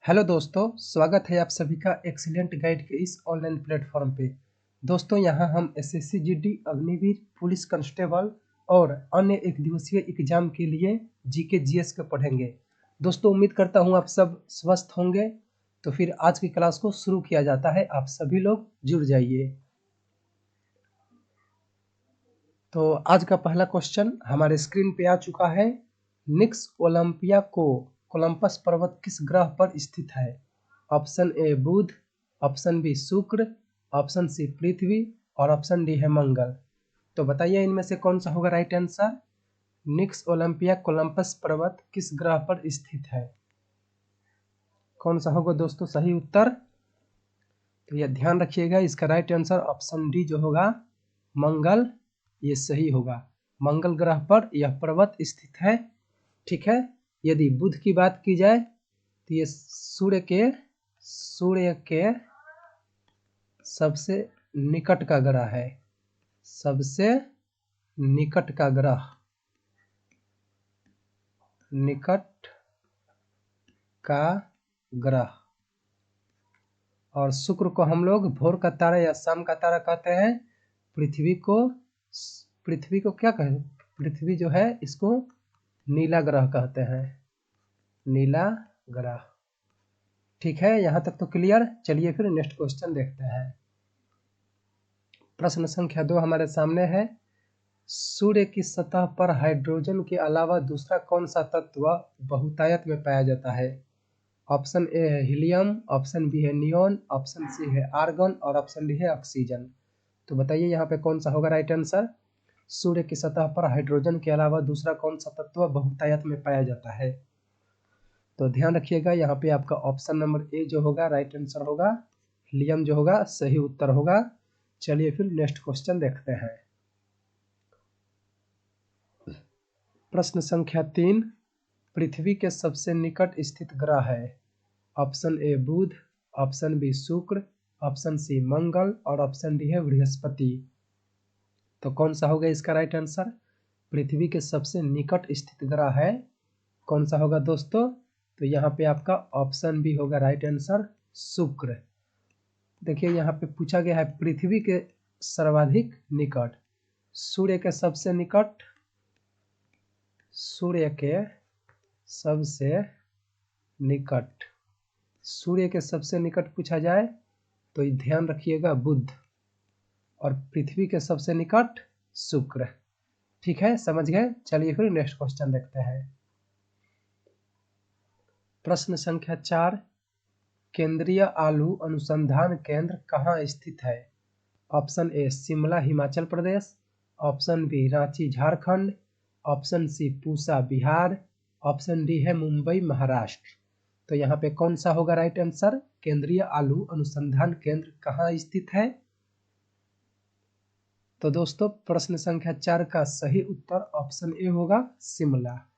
Hello दोस्तों, स्वागत है आप सभी का एक्सीलेंट गाइड के इस ऑनलाइन प्लेटफॉर्म पे। दोस्तों यहां हम SSC GD, Agniveer, police constable और अन्य एक दिवसीय एग्जाम के लिए जीके जीएस के पढ़ेंगे। दोस्तों उम्मीद करता हूं आप सब स्वस्थ होंगे। तो फिर आज की क्लास को शुरू किया जाता है, आप सभी लोग जुड़ जाइए। तो आज का पहला क्वेश्चन हमारे स्क्रीन पे आ चुका है। निक्स ओलंपिया को कोलंबस पर्वत किस ग्रह पर स्थित है? ऑप्शन ए बुध, ऑप्शन बी शुक्र, ऑप्शन सी पृथ्वी और ऑप्शन डी है मंगल। तो बताइए इनमें से कौन सा होगा राइट आंसर। निक्स ओलंपिया कोलंबस पर्वत किस ग्रह पर स्थित है? कौन सा होगा दोस्तों सही उत्तर? तो यह ध्यान रखिएगा, इसका राइट आंसर ऑप्शन डी जो होगा मंगल, ये सही होगा। मंगल ग्रह पर यह पर्वत स्थित है। ठीक है। यदि बुध की बात की जाए तो ये सूर्य के सबसे निकट का ग्रह है। सबसे निकट का ग्रह, निकट का ग्रह। और शुक्र को हम लोग भोर का तारा या शाम का तारा कहते हैं। पृथ्वी को क्या कहें? पृथ्वी जो है इसको नीला ग्रह कहते हैं। नीला ग्रह। ठीक है, यहां तक तो क्लियर। चलिए फिर नेक्स्ट क्वेश्चन देखते हैं। प्रश्न संख्या 2 हमारे सामने है। सूर्य की सतह पर हाइड्रोजन के अलावा दूसरा कौन सा तत्व बहुतायत में पाया जाता है? ऑप्शन ए है हीलियम, ऑप्शन बी है नियोन, ऑप्शन सी है आर्गन और ऑप्शन डी है ऑक्सीजन। तो बताइए यहाँ पे कौन सा होगा राइट आंसर। सूर्य की सतह पर हाइड्रोजन के अलावा दूसरा कौन सा तत्व बहुतायत में पाया जाता है? तो ध्यान रखिएगा, यहाँ पे आपका ऑप्शन नंबर ए जो होगा राइट आंसर होगा। हीलियम जो होगा सही उत्तर होगा। चलिए फिर नेक्स्ट क्वेश्चन देखते हैं। प्रश्न संख्या 3, पृथ्वी के सबसे निकट स्थित ग्रह है। ऑप्शन ए बुध, ऑप्शन बी शुक्र, ऑप्शन सी मंगल और ऑप्शन डी है बृहस्पति। तो कौन सा होगा इसका राइट आंसर? पृथ्वी के सबसे निकट स्थित ग्रह है, कौन सा होगा दोस्तों? तो यहाँ पे आपका ऑप्शन बी होगा राइट आंसर, शुक्र। देखिए यहाँ पे पूछा गया है पृथ्वी के सर्वाधिक निकट, सूर्य के सबसे निकट, सूर्य के सबसे निकट, सूर्य के सबसे निकट पूछा जाए तो ध्यान रखिएगा बुध, और पृथ्वी के सबसे निकट शुक्र। ठीक है, समझ गए। चलिए फिर नेक्स्ट क्वेश्चन देखते हैं। प्रश्न संख्या 4, केंद्रीय आलू अनुसंधान केंद्र कहाँ स्थित है? Option A Shimla Himachal Pradesh, option B Ranchi Jharkhand, option C Pusa Bihar, option D है मुंबई महाराष्ट्र। तो यहाँ पे कौन सा होगा राइट आंसर? केंद्रीय आलू अनुसंधान केंद्र कहाँ स्थित है? तो दोस्तों प्रश्न संख्या 4 का सही उत्तर ऑप्शन ए होगा शिमला।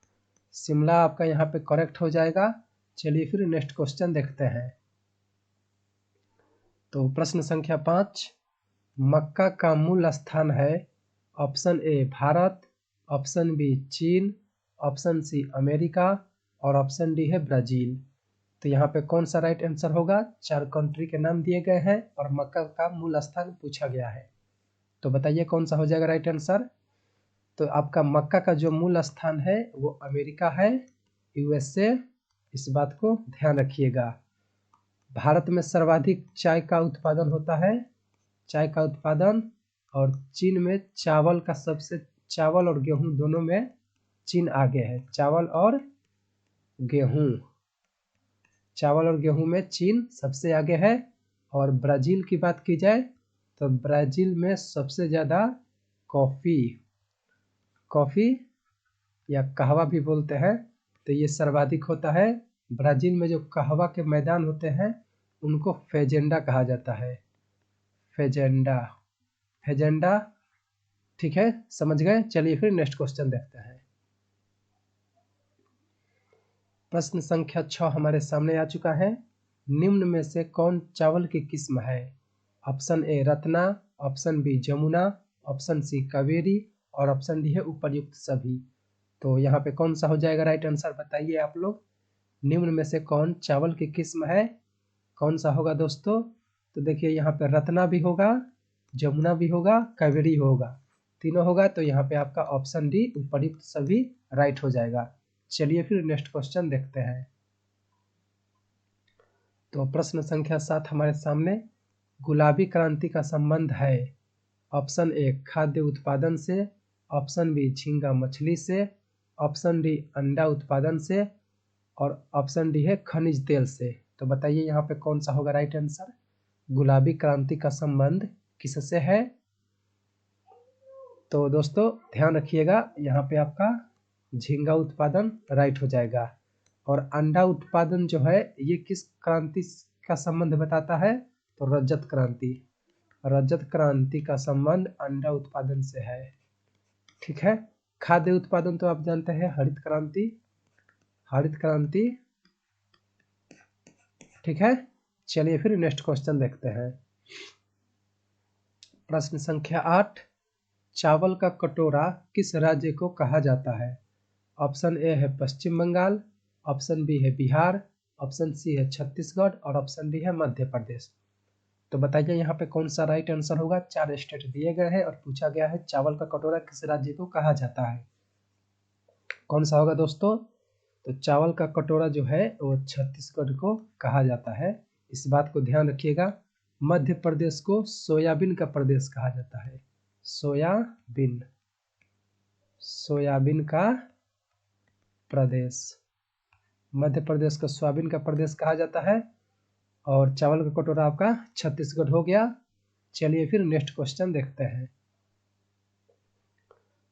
शिमला आपका यहाँ पे करेक्ट हो जाएगा। चलिए फिर नेक्स्ट क्वेश्चन देखते हैं। तो प्रश्न संख्या 5, मक्का का मूल स्थान है। Option A Bharat, option B चीन, ऑप्शन सी अमेरिका और ऑप्शन डी है ब्राजील। तो यहाँ पे कौन सा राइट आंसर होगा? 4 कंट्री के नाम दिए गए हैं और मक्का का मूल स्थान पूछा गया है। तो बताइए कौन सा हो जाएगा राइट आंसर। तो आपका मक्का का जो मूल स्थान है वो अमेरिका है, यूएसए। इस बात को ध्यान रखिएगा। भारत में सर्वाधिक चाय का उत्पादन होता है, चाय का उत्पादन। और चीन में चावल और गेहूं दोनों में चीन आगे है। चावल और गेहूं में चीन सबसे आगे है। और ब्राजील की बात की जाए तो ब्राजील में सबसे ज़्यादा कॉफ़ी या कहवा भी बोलते हैं, तो ये सर्वाधिक होता है। ब्राजील में जो कहवा के मैदान होते हैं उनको फेजेंडा कहा जाता है। फेजेंडा। ठीक है, समझ गए। चलिए फिर नेक्स्ट क्वेश्चन देखते हैं। प्रश्न संख्या 6 हमारे सामने आ चुका है। निम्न में से कौन चावल की किस्म है? Option A Ratna, option B Jamuna, option C Kaveri और ऑप्शन डी है उपर्युक्त सभी। तो यहाँ पे कौन सा हो जाएगा राइट आंसर बताइए आप लोग। निम्न में से कौन चावल की किस्म है? कौन सा होगा दोस्तों? तो देखिए यहाँ पे रत्ना भी होगा, जमुना भी होगा, कावेरी होगा, तीनों होगा। तो यहाँ पे आपका ऑप्शन डी उपयुक्त सभी राइट हो जाएगा। चलिए फिर नेक्स्ट क्वेश्चन देखते हैं। तो प्रश्न संख्या 7 हमारे सामने, गुलाबी क्रांति का संबंध है ऑप्शन ए खाद्य उत्पादन से, ऑप्शन बी झींगा मछली से, ऑप्शन डी अंडा उत्पादन से, और ऑप्शन डी है खनिज तेल से। तो बताइए यहाँ पे कौन सा होगा राइट आंसर? गुलाबी क्रांति का संबंध किससे है? तो दोस्तों ध्यान रखिएगा, यहाँ पे आपका झींगा उत्पादन राइट हो जाएगा। और अंडा उत्पादन जो है ये किस क्रांति का संबंध बताता है? तो रजत क्रांति, रजत क्रांति का संबंध अंडा उत्पादन से है। ठीक है। खाद्य उत्पादन तो आप जानते हैं हरित क्रांति, हरित क्रांति। ठीक है। चलिए फिर नेक्स्ट क्वेश्चन देखते हैं। प्रश्न संख्या 8, चावल का कटोरा किस राज्य को कहा जाता है? ऑप्शन ए है पश्चिम बंगाल, ऑप्शन बी है बिहार, ऑप्शन सी है छत्तीसगढ़ और ऑप्शन डी है मध्य प्रदेश। तो बताइए यहाँ पे कौन सा राइट आंसर होगा? 4 स्टेट दिए गए हैं और पूछा गया है चावल का कटोरा किस राज्य को कहा जाता है। कौन सा होगा दोस्तों? तो चावल का कटोरा जो है वो छत्तीसगढ़ को कहा जाता है। इस बात को ध्यान रखिएगा। मध्य प्रदेश को सोयाबीन का प्रदेश कहा जाता है। सोयाबीन, सोयाबीन का प्रदेश, मध्य प्रदेश को सोयाबीन का प्रदेश कहा जाता है। और चावल का कटोरा आपका छत्तीसगढ़ हो गया। चलिए फिर नेक्स्ट क्वेश्चन देखते हैं।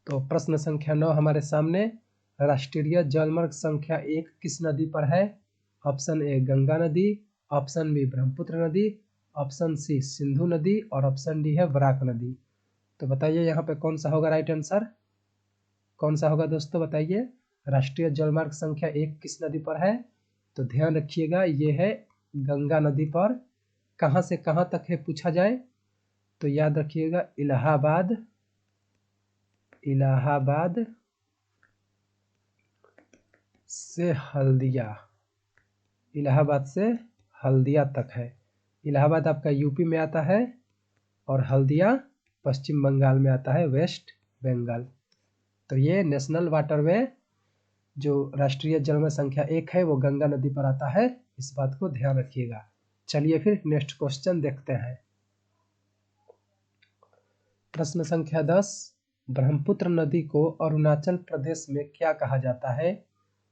तो प्रश्न संख्या 9 हमारे सामने, राष्ट्रीय जलमार्ग संख्या 1 किस नदी पर है? ऑप्शन ए गंगा नदी, ऑप्शन बी ब्रह्मपुत्र नदी, ऑप्शन सी सिंधु नदी और ऑप्शन डी है बराक नदी। तो बताइए यहाँ पे कौन सा होगा राइट आंसर? कौन सा होगा दोस्तों बताइए? राष्ट्रीय जलमार्ग संख्या 1 किस नदी पर है? तो ध्यान रखिएगा ये है गंगा नदी पर। कहाँ से कहाँ तक है पूछा जाए तो याद रखिएगा इलाहाबाद, इलाहाबाद से हल्दिया, इलाहाबाद से हल्दिया तक है। इलाहाबाद आपका यूपी में आता है और हल्दिया पश्चिम बंगाल में आता है, वेस्ट बंगाल। तो ये नेशनल वाटरवे जो राष्ट्रीय जलमार्ग संख्या 1 है वो गंगा नदी पर आता है। इस बात को ध्यान रखिएगा। चलिए फिर नेक्स्ट क्वेश्चन देखते हैं। प्रश्न संख्या 10, ब्रह्मपुत्र नदी को अरुणाचल प्रदेश में क्या कहा जाता है?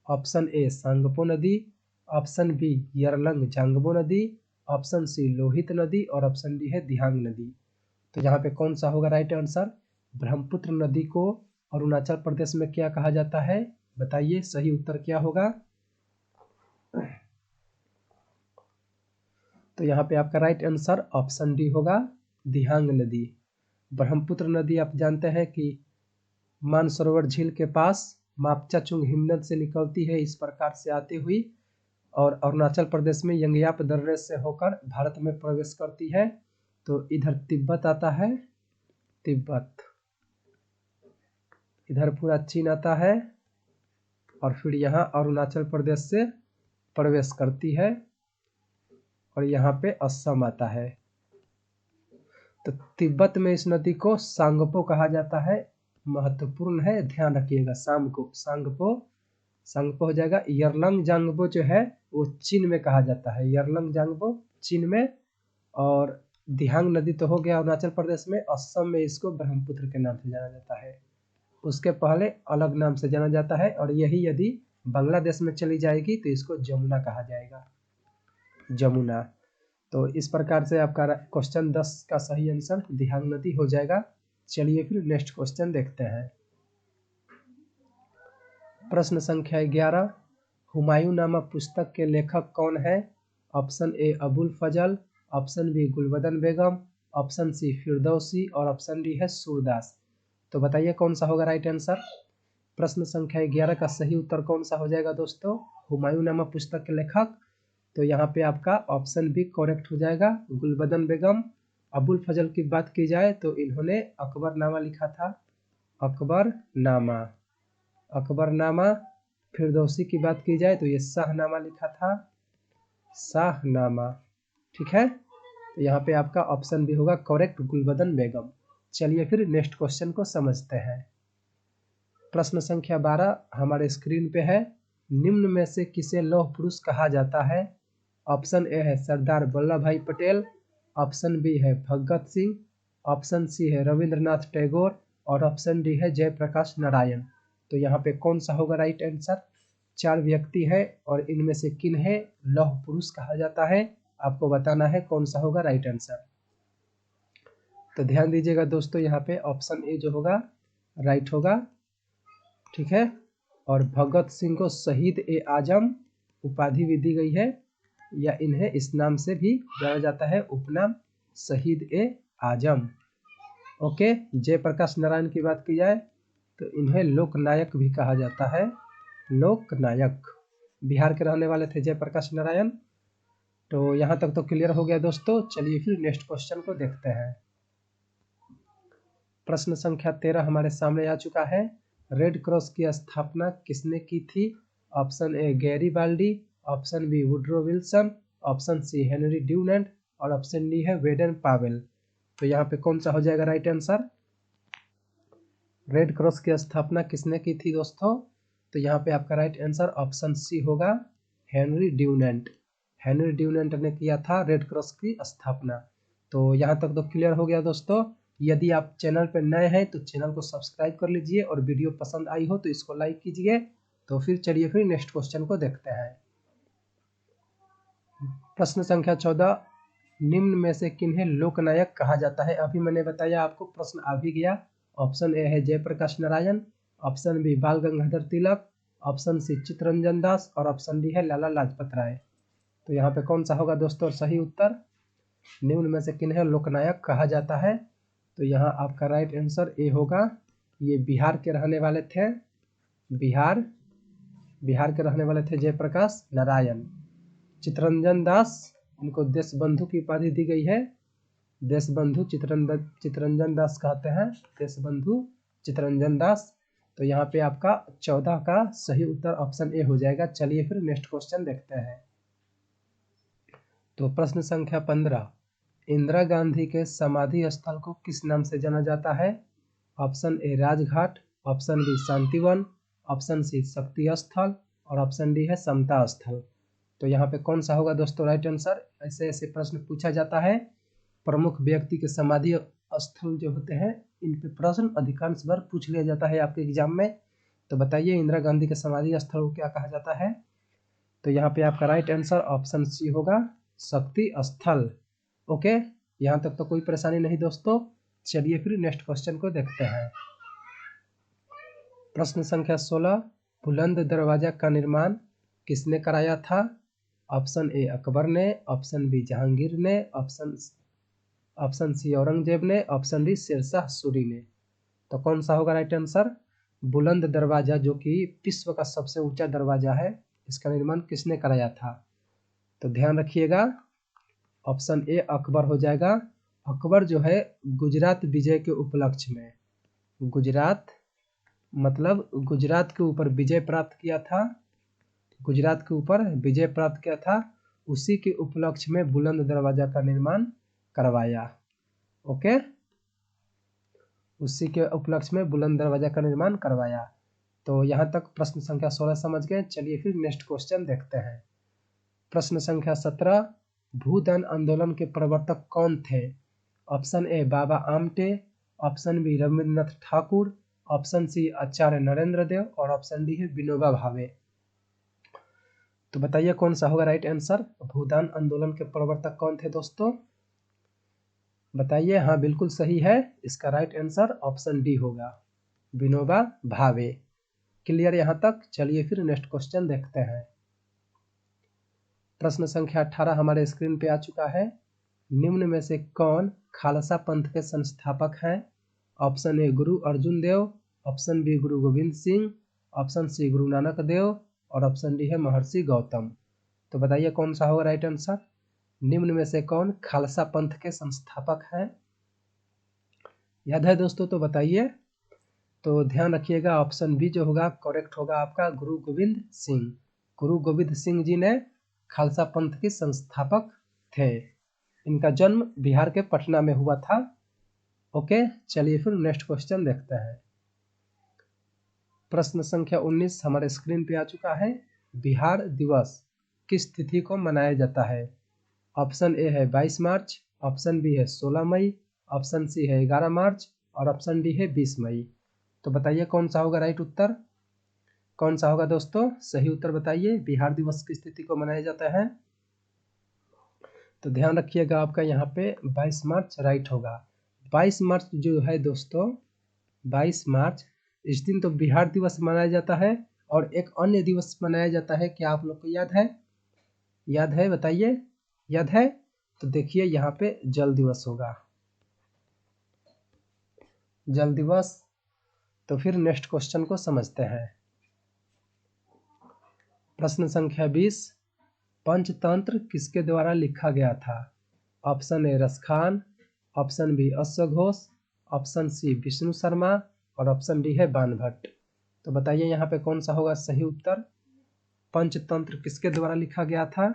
ऑप्शन ए सांगपो नदी, ऑप्शन बी यरलंग जांगबो नदी, ऑप्शन सी लोहित नदी और ऑप्शन डी है दिहांग नदी। तो यहाँ पे कौन सा होगा राइट आंसर? ब्रह्मपुत्र नदी को अरुणाचल प्रदेश में क्या कहा जाता है? बताइए सही उत्तर क्या होगा? तो यहाँ पे आपका राइट आंसर ऑप्शन डी होगा, दिहांग नदी। ब्रह्मपुत्र नदी आप जानते हैं कि मानसरोवर झील के पास मापचाचुंग हिमनद से निकलती है, इस प्रकार से आती हुई और अरुणाचल प्रदेश में यंगयाप दर्रे से होकर भारत में प्रवेश करती है। तो इधर तिब्बत आता है, तिब्बत, इधर पूरा चीन आता है और फिर यहाँ अरुणाचल प्रदेश से प्रवेश करती है और यहाँ पे असम आता है। तो तिब्बत में इस नदी को सांगपो कहा जाता है। महत्वपूर्ण है, ध्यान रखिएगा। शाम को सांगपो, सांगपो हो जाएगा। यरलंग जांगबो जो है वो चीन में कहा जाता है, यरलंग जांगबो चीन में। और दिहांग नदी तो हो गया अरुणाचल प्रदेश में। असम में इसको ब्रह्मपुत्र के नाम से जाना जाता है, उसके पहले अलग नाम से जाना जाता है। और यही यदि बांग्लादेश में चली जाएगी तो इसको जमुना कहा जाएगा, जमुना। तो इस प्रकार से आपका क्वेश्चन 10 का सही आंसर दिहांग नदी हो जाएगा। चलिए फिर नेक्स्ट क्वेश्चन देखते हैं। प्रश्न संख्या 11, हुमायूं नामा पुस्तक के लेखक कौन है? Option A Abul Fazal, option B Gulbadan Begum, option C Firdausi और ऑप्शन डी है सूरदास। तो बताइए कौन सा होगा राइट आंसर? प्रश्न संख्या 11 का सही उत्तर कौन सा हो जाएगा दोस्तों? हुमायूं नामा पुस्तक के लेखक। तो यहाँ पे आपका ऑप्शन बी करेक्ट हो जाएगा, गुलबदन बेगम। अबुल फजल की बात की जाए तो इन्होंने अकबरनामा लिखा था, अकबरनामा, अकबरनामा। फिरदौसी की बात की जाए तो ये शाहनामा लिखा था, शाहनामा। ठीक है, तो यहाँ पे आपका ऑप्शन भी होगा करेक्ट, गुलबदन बेगम। चलिए फिर नेक्स्ट क्वेश्चन को समझते हैं। प्रश्न संख्या 12 हमारे स्क्रीन पे है। निम्न में से किसे लौह पुरुष कहा जाता है? ऑप्शन ए है सरदार वल्लभ भाई पटेल, ऑप्शन बी है भगत सिंह, ऑप्शन सी है रविंद्रनाथ टैगोर और ऑप्शन डी है जयप्रकाश नारायण। तो यहाँ पे कौन सा होगा राइट आंसर? 4 व्यक्ति है और इनमें से किन्हें लौह पुरुष कहा जाता है, आपको बताना है कौन सा होगा राइट आंसर। तो ध्यान दीजिएगा दोस्तों, यहाँ पे ऑप्शन ए जो होगा राइट होगा। ठीक है, और भगत सिंह को शहीद ए आजम उपाधि भी दी गई है, या इन्हें इस नाम से भी जाना जाता है, उपनाम शहीद ए आजम। ओके, जयप्रकाश नारायण की बात की जाए तो इन्हें लोकनायक भी कहा जाता है, लोकनायक। बिहार के रहने वाले थे जयप्रकाश नारायण। तो यहाँ तक तो क्लियर हो गया दोस्तों। चलिए फिर नेक्स्ट क्वेश्चन को देखते हैं। प्रश्न संख्या 13 हमारे सामने आ चुका है। रेड क्रॉस की स्थापना किसने की थी? Option A Garibaldi, option B Woodrow Wilson, option C Henry Dunant और ऑप्शन डी है वेडन पावेल। तो यहाँ पे कौन सा हो जाएगा राइट आंसर? रेड क्रॉस की स्थापना किसने की थी दोस्तों? तो यहाँ पे आपका राइट आंसर ऑप्शन सी होगा, हेनरी ड्यूनेंट। हेनरी ड्यूनेंट ने किया था रेड क्रॉस की स्थापना। तो यहाँ तक तो क्लियर हो गया दोस्तों। यदि आप चैनल पर नए हैं तो चैनल को सब्सक्राइब कर लीजिए और वीडियो पसंद आई हो तो इसको लाइक कीजिए। तो फिर चलिए फिर नेक्स्ट क्वेश्चन को देखते हैं। प्रश्न संख्या 14 निम्न में से किन्हें लोकनायक कहा जाता है? अभी मैंने बताया आपको, प्रश्न आ भी गया। ऑप्शन ए है जयप्रकाश नारायण, ऑप्शन बी बाल गंगाधर तिलक, ऑप्शन सी चित्तरंजन दास और ऑप्शन डी है लाला लाजपत राय। तो यहाँ पे कौन सा होगा दोस्तों सही उत्तर? निम्न में से किन्हें लोकनायक कहा जाता है? तो यहाँ आपका राइट आंसर ए होगा, ये बिहार के रहने वाले थे, बिहार के रहने वाले थे जयप्रकाश नारायण। चित्तरंजन दास, इनको देशबंधु की उपाधि दी गई है, देशबंधु चित्तरंजन दास कहते हैं, देशबंधु चित्तरंजन दास। तो यहाँ पे आपका 14 का सही उत्तर ऑप्शन ए हो जाएगा। चलिए फिर नेक्स्ट क्वेश्चन देखते हैं। तो प्रश्न संख्या 15 इंदिरा गांधी के समाधि स्थल को किस नाम से जाना जाता है? Option A Rajghat, option B Shantivan, option C Shakti Sthal और ऑप्शन डी है समता स्थल। तो यहाँ पे कौन सा होगा दोस्तों राइट आंसर? ऐसे ऐसे प्रश्न पूछा जाता है, प्रमुख व्यक्ति के समाधि स्थल जो होते हैं इन पे प्रश्न अधिकांश बार पूछ लिया जाता है आपके एग्जाम में। तो बताइए इंदिरा गांधी के समाधि स्थल को क्या कहा जाता है? तो यहाँ पे आपका राइट आंसर ऑप्शन सी होगा, शक्ति स्थल। ओके, यहाँ तक तो कोई परेशानी नहीं दोस्तों। चलिए फिर नेक्स्ट क्वेश्चन को देखते हैं। प्रश्न संख्या 16 बुलंद दरवाजा का निर्माण किसने कराया था? ऑप्शन ए अकबर ने, ऑप्शन बी जहांगीर ने, ऑप्शन सी औरंगजेब ने, ऑप्शन डी शेरशाह सूरी ने। तो कौन सा होगा राइट आंसर? बुलंद दरवाजा जो कि विश्व का सबसे ऊंचा दरवाजा है, इसका निर्माण किसने कराया था? तो ध्यान रखिएगा, ऑप्शन ए अकबर हो जाएगा। अकबर जो है गुजरात विजय के उपलक्ष्य में, गुजरात मतलब गुजरात के ऊपर विजय प्राप्त किया था, गुजरात के ऊपर विजय प्राप्त किया था, उसी के उपलक्ष्य में बुलंद दरवाजा का निर्माण करवाया। ओके, उसी के उपलक्ष्य में बुलंद दरवाजा का निर्माण करवाया। तो यहाँ तक प्रश्न संख्या 16 समझ गए। चलिए फिर नेक्स्ट क्वेश्चन देखते हैं। प्रश्न संख्या 17 भूदान आंदोलन के प्रवर्तक कौन थे? Option A Baba Amte, option B Rabindranath Thakur, option C Acharya Narendra Dev और ऑप्शन डी है विनोबा भावे। तो बताइए कौन सा होगा राइट आंसर? भूदान आंदोलन के प्रवर्तक कौन थे दोस्तों? बताइए। हाँ बिल्कुल सही है, इसका राइट आंसर ऑप्शन डी होगा, विनोबा भावे। क्लियर यहाँ तक? चलिए फिर नेक्स्ट क्वेश्चन देखते हैं। प्रश्न संख्या 18 हमारे स्क्रीन पे आ चुका है। निम्न में से कौन खालसा पंथ के संस्थापक हैं? ऑप्शन ए गुरु अर्जुन देव, ऑप्शन बी गुरु गोविंद सिंह, ऑप्शन सी गुरु नानक देव और ऑप्शन डी है महर्षि गौतम। तो बताइए कौन सा होगा राइट आंसर? निम्न में से कौन खालसा पंथ के संस्थापक हैं? याद है दोस्तों? तो बताइए। तो ध्यान रखिएगा ऑप्शन बी जो होगा करेक्ट होगा आपका गुरु गोविंद सिंह। गुरु गोविंद सिंह जी ने खालसा पंथ के संस्थापक थे। इनका जन्म बिहार के पटना में हुआ था। ओके, चलिए फिर नेक्स्ट क्वेश्चन देखते हैं। प्रश्न संख्या 19 हमारे स्क्रीन पे आ चुका है। बिहार दिवस किस तिथि को मनाया जाता है? ऑप्शन ए है 22 मार्च, ऑप्शन बी है 16 मई, ऑप्शन सी है 11 मार्च और ऑप्शन डी है 20 मई। तो बताइए कौन सा होगा राइट उत्तर, कौन सा होगा दोस्तों? सही उत्तर बताइए। बिहार दिवस किस तिथि को मनाया जाता है? तो ध्यान रखिएगा आपका यहाँ पे 22 मार्च राइट होगा। 22 मार्च जो है दोस्तों, 22 मार्च इस दिन तो बिहार दिवस मनाया जाता है और एक अन्य दिवस मनाया जाता है। क्या आप लोग को याद है? याद है बताइए, याद है? तो देखिए यहाँ पे जल दिवस होगा, जल दिवस। तो फिर नेक्स्ट क्वेश्चन को समझते हैं। प्रश्न संख्या 20 पंचतंत्र किसके द्वारा लिखा गया था? Option A Raskhan, option B अश्वघोष, ऑप्शन सी विष्णु शर्मा और ऑप्शन डी है बाणभट्ट। तो बताइए यहाँ पे कौन सा होगा सही उत्तर? पंचतंत्र किसके द्वारा लिखा गया था?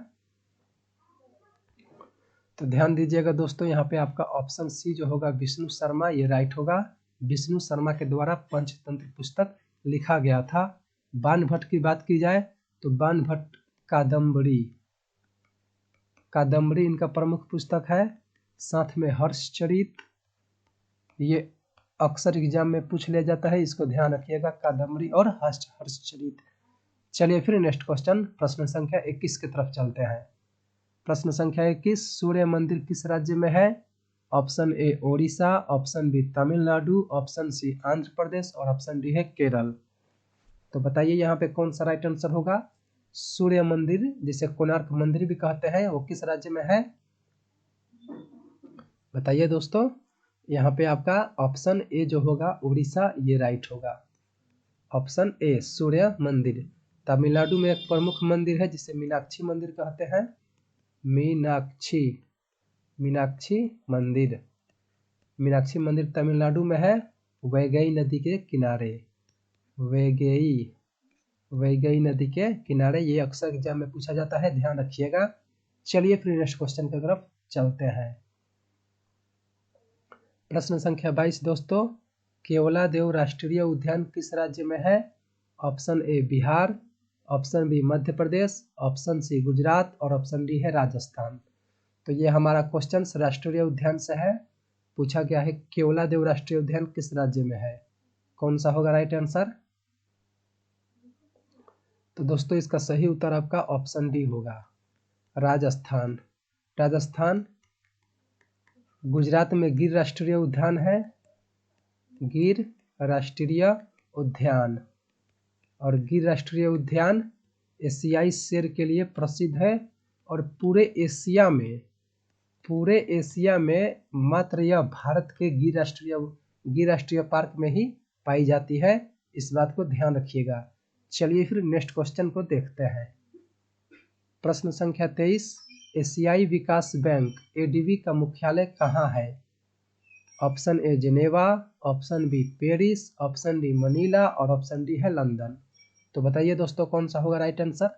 तो ध्यान दीजिएगा दोस्तों, यहाँ पे आपका ऑप्शन सी जो होगा विष्णु शर्मा, ये राइट होगा। विष्णु शर्मा के द्वारा पंचतंत्र पुस्तक लिखा गया था। बाणभट्ट की बात की जाए तो बाणभट्ट कादम्बरी, कादम्बरी इनका प्रमुख पुस्तक है। साथ में हर्षचरित, ये अक्सर एग्जाम में पूछ लिया जाता है, इसको ध्यान रखिएगा, कादम्बरी और हर्षचरित। चलिए फिर नेक्स्ट क्वेश्चन प्रश्न संख्या 21 की तरफ चलते हैं। प्रश्न संख्या 21 सूर्य मंदिर किस राज्य में है? Option A Odisha, option B Tamil Nadu, option C Andhra Pradesh और ऑप्शन डी है केरल। तो बताइए यहाँ पे कौन सा राइट आंसर होगा? सूर्य मंदिर जिसे कोणार्क मंदिर भी कहते हैं, वो किस राज्य में है? बताइए दोस्तों। यहाँ पे आपका ऑप्शन ए जो होगा उड़ीसा, ये राइट होगा। ऑप्शन ए सूर्य मंदिर। तमिलनाडु में एक प्रमुख मंदिर है जिसे मीनाक्षी मंदिर कहते हैं। मीनाक्षी, मीनाक्षी मंदिर, मीनाक्षी मंदिर तमिलनाडु में है, वैगई नदी के किनारे। वैगई नदी के किनारे, ये अक्सर एग्जाम में पूछा जाता है, ध्यान रखिएगा। चलिए फिर नेक्स्ट क्वेश्चन की तरफ चलते हैं। प्रश्न संख्या 22 दोस्तों केवलादेव राष्ट्रीय उद्यान किस राज्य में है? Option A Bihar, option B Madhya Pradesh, option C Gujarat और ऑप्शन डी है राजस्थान। तो ये हमारा क्वेश्चन राष्ट्रीय उद्यान से है, पूछा गया है केवलादेव राष्ट्रीय उद्यान किस राज्य में है, कौन सा होगा राइट आंसर? तो दोस्तों इसका सही उत्तर आपका ऑप्शन डी होगा, राजस्थान। राजस्थान, गुजरात में गिर राष्ट्रीय उद्यान है, गिर राष्ट्रीय उद्यान। और गिर राष्ट्रीय उद्यान एशियाई शेर के लिए प्रसिद्ध है और पूरे एशिया में मात्र यह भारत के गिर राष्ट्रीय पार्क में ही पाई जाती है, इस बात को ध्यान रखिएगा। चलिए फिर नेक्स्ट क्वेश्चन को देखते हैं। प्रश्न संख्या 23 एशियाई विकास बैंक एडीबी का मुख्यालय कहाँ है? Option A Geneva, option B Paris, option D Manila और ऑप्शन डी है लंदन। तो बताइए दोस्तों कौन सा होगा राइट आंसर?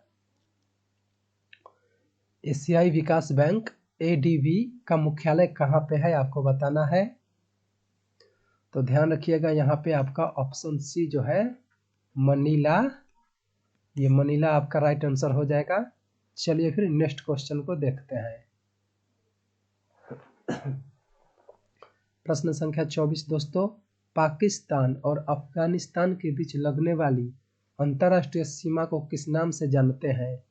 एशियाई विकास बैंक एडीबी का मुख्यालय कहाँ पे है आपको बताना है। तो ध्यान रखिएगा यहाँ पे आपका ऑप्शन सी जो है मनीला, ये मनीला आपका राइट आंसर हो जाएगा। चलिए फिर नेक्स्ट क्वेश्चन को देखते हैं। प्रश्न संख्या 24 दोस्तों पाकिस्तान और अफगानिस्तान के बीच लगने वाली अंतर्राष्ट्रीय सीमा को किस नाम से जानते हैं?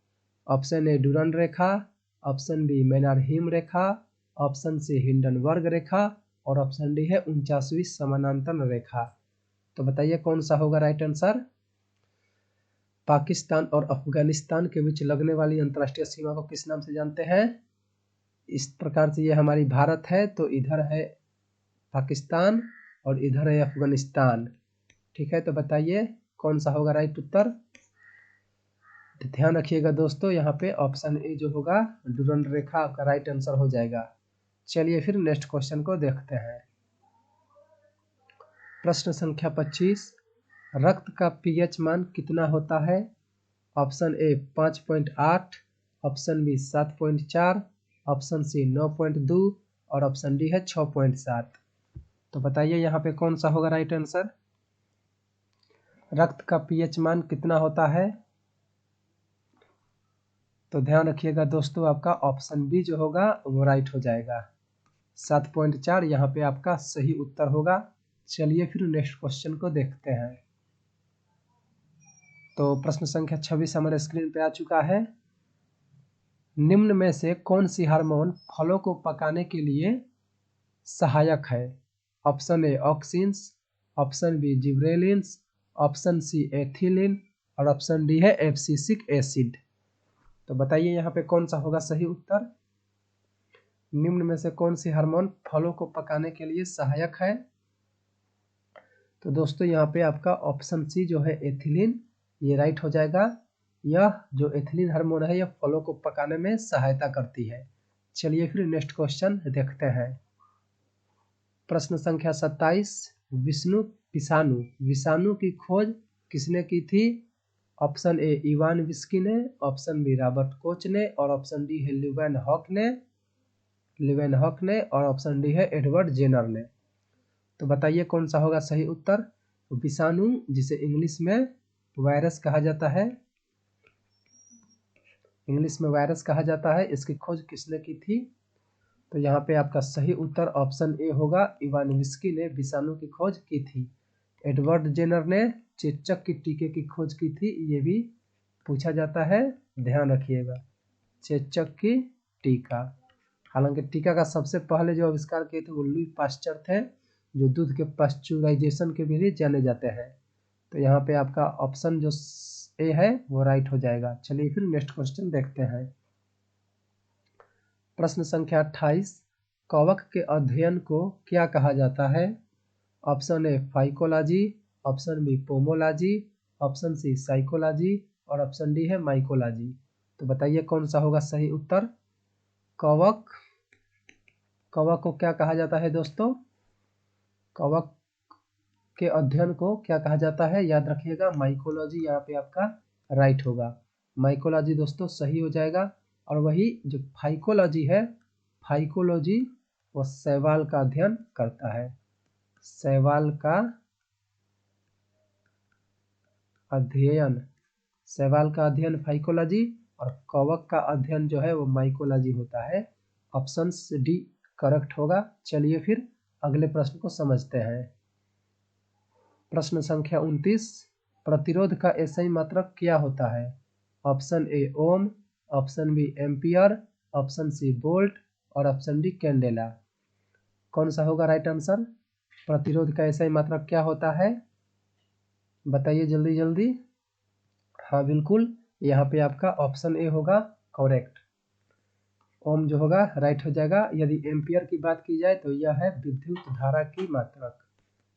ऑप्शन ए डुरंड रेखा, ऑप्शन बी मैनारहीम रेखा, ऑप्शन सी हिंडनबर्ग रेखा और ऑप्शन डी है 49वीं समानांतर रेखा। तो बताइए कौन सा होगा राइट आंसर? पाकिस्तान और अफगानिस्तान के बीच लगने वाली अंतर्राष्ट्रीय सीमा को किस नाम से जानते हैं? इस प्रकार से ये हमारी भारत है, तो इधर है पाकिस्तान और इधर है अफगानिस्तान, ठीक है। तो बताइए कौन सा होगा राइट उत्तर? ध्यान रखिएगा दोस्तों, यहाँ पे ऑप्शन ए जो होगा डुरंड रेखा आपका राइट आंसर हो जाएगा। चलिए फिर नेक्स्ट क्वेश्चन को देखते हैं। प्रश्न संख्या 25, रक्त का पीएच मान कितना होता है? Option A 5.8, option B 7.4, option C 9.2 और ऑप्शन डी है 6.7। तो बताइए यहाँ पे कौन सा होगा राइट आंसर? रक्त का पीएच मान कितना होता है? तो ध्यान रखिएगा दोस्तों, आपका ऑप्शन बी जो होगा वो राइट हो जाएगा। 7.4 यहाँ पे आपका सही उत्तर होगा। चलिए फिर नेक्स्ट क्वेश्चन को देखते हैं। तो प्रश्न संख्या 26 हमारे स्क्रीन पे आ चुका है। निम्न में से कौन सी हार्मोन फलों को पकाने के लिए सहायक है? Option A auxins, option B gibberellins, option C ethylene और ऑप्शन डी है एब्सिसिक एसिड। तो बताइए यहाँ पे कौन सा होगा सही उत्तर? निम्न में से कौन सी हार्मोन फलों को पकाने के लिए सहायक है? तो दोस्तों यहाँ पे आपका ऑप्शन सी जो है एथिलीन, ये राइट हो जाएगा। यह जो एथिलीन हार्मोन है यह फलों को पकाने में सहायता करती है। चलिए फिर नेक्स्ट क्वेश्चन देखते हैं। प्रश्न संख्या 27, विषाणु की खोज किसने की थी? ऑप्शन ए इवान विस्की ने, ऑप्शन बी रॉबर्ट कोच ने और ऑप्शन डी है लिवेनहॉक ने और ऑप्शन डी है एडवर्ड जेनर ने। तो बताइए कौन सा होगा सही उत्तर? विषाणु जिसे इंग्लिश में वायरस कहा जाता है, इसकी खोज किसने की थी? तो यहाँ पे आपका सही उत्तर ऑप्शन ए होगा, इवान विस्की ने विषाणु की खोज की थी। एडवर्ड जेनर ने चेचक की टीके की खोज की थी, ये भी पूछा जाता है, ध्यान रखिएगा। चेचक की टीका, हालांकि टीका का सबसे पहले जो आविष्कार किए थे वो लुई पास्चर थे, जो दूध के पास्चुराइजेशन के भी जाने जाते हैं। तो यहाँ पे आपका ऑप्शन जो ए है वो राइट हो जाएगा। चलिए फिर नेक्स्ट क्वेश्चन देखते हैं। प्रश्न संख्या 28, कवक के अध्ययन को क्या कहा जाता है? Option A phycology, option B pomology, option C psychology और ऑप्शन डी है माइकोलॉजी। तो बताइए कौन सा होगा सही उत्तर? कवक को क्या कहा जाता है दोस्तों? कवक के अध्ययन को क्या कहा जाता है? याद रखिएगा माइकोलॉजी यहाँ पे आपका राइट होगा। माइकोलॉजी दोस्तों सही हो जाएगा। और वही जो फाइकोलॉजी है, फाइकोलॉजी वो शैवाल का अध्ययन करता है। शैवाल का अध्ययन फाइकोलॉजी और कवक का अध्ययन जो है वो माइकोलॉजी होता है। ऑप्शन डी करेक्ट होगा। चलिए फिर अगले प्रश्न को समझते हैं। प्रश्न संख्या 29, प्रतिरोध का एसआई मात्रक क्या होता है? Option A ohm, option B ampere, option C volt और ऑप्शन डी कैंडेला। कौन सा होगा राइट आंसर? प्रतिरोध का एसआई मात्रक क्या होता है? बताइए जल्दी जल्दी। हाँ बिल्कुल, यहाँ पे आपका ऑप्शन ए होगा करेक्ट। ओम जो होगा राइट हो जाएगा। यदि एम्पियर की बात की जाए तो यह है विद्युत धारा की मात्रक।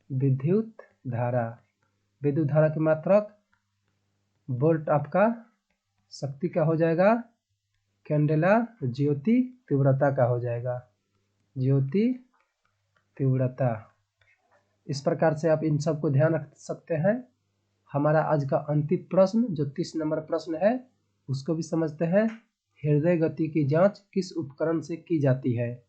विद्युत धारा की मात्रक। वोल्ट आपका शक्ति का हो जाएगा। कैंडेला ज्योति तीव्रता का हो जाएगा। ज्योति तीव्रता। इस प्रकार से आप इन सब को ध्यान रख सकते हैं। हमारा आज का अंतिम प्रश्न जो 30 नंबर प्रश्न है उसको भी समझते हैं। हृदय गति की जांच किस उपकरण से की जाती है?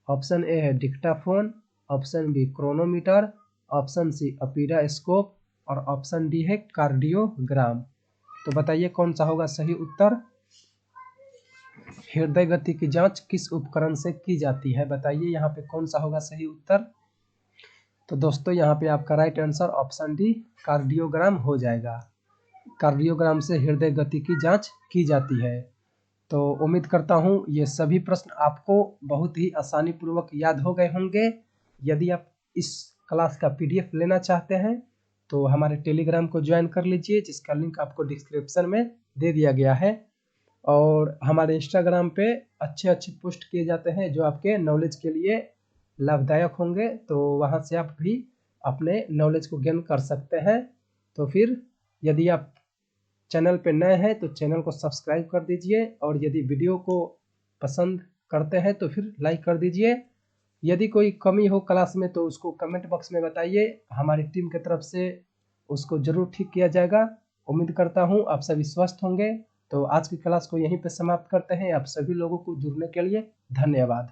ऑप्शन ए है dictaphone, option B chronometer, option C periscope और ऑप्शन डी है कार्डियोग्राम। तो बताइए कौन सा होगा सही उत्तर? हृदय गति की जांच किस उपकरण से की जाती है? बताइए यहाँ पे कौन सा होगा सही उत्तर? तो दोस्तों यहाँ पे आपका right answer option D cardiogram हो जाएगा। कार्डियोग्राम से हृदय गति की जांच की जाती है। तो उम्मीद करता हूँ ये सभी प्रश्न आपको बहुत ही आसानी पूर्वक याद हो गए होंगे। यदि आप इस क्लास का पीडीएफ लेना चाहते हैं तो हमारे टेलीग्राम को ज्वाइन कर लीजिए, जिसका लिंक आपको डिस्क्रिप्शन में दे दिया गया है। और हमारे इंस्टाग्राम पे अच्छे पोस्ट किए जाते हैं जो आपके नॉलेज के लिए लाभदायक होंगे, तो वहाँ से आप भी अपने नॉलेज को गेन कर सकते हैं। तो फिर यदि आप चैनल पे नए हैं तो चैनल को सब्सक्राइब कर दीजिए और यदि वीडियो को पसंद करते हैं तो फिर लाइक कर दीजिए। यदि कोई कमी हो क्लास में तो उसको कमेंट बॉक्स में बताइए, हमारी टीम की तरफ से उसको ज़रूर ठीक किया जाएगा। उम्मीद करता हूँ आप सभी स्वस्थ होंगे। तो आज की क्लास को यहीं पे समाप्त करते हैं। आप सभी लोगों को जुड़ने के लिए धन्यवाद।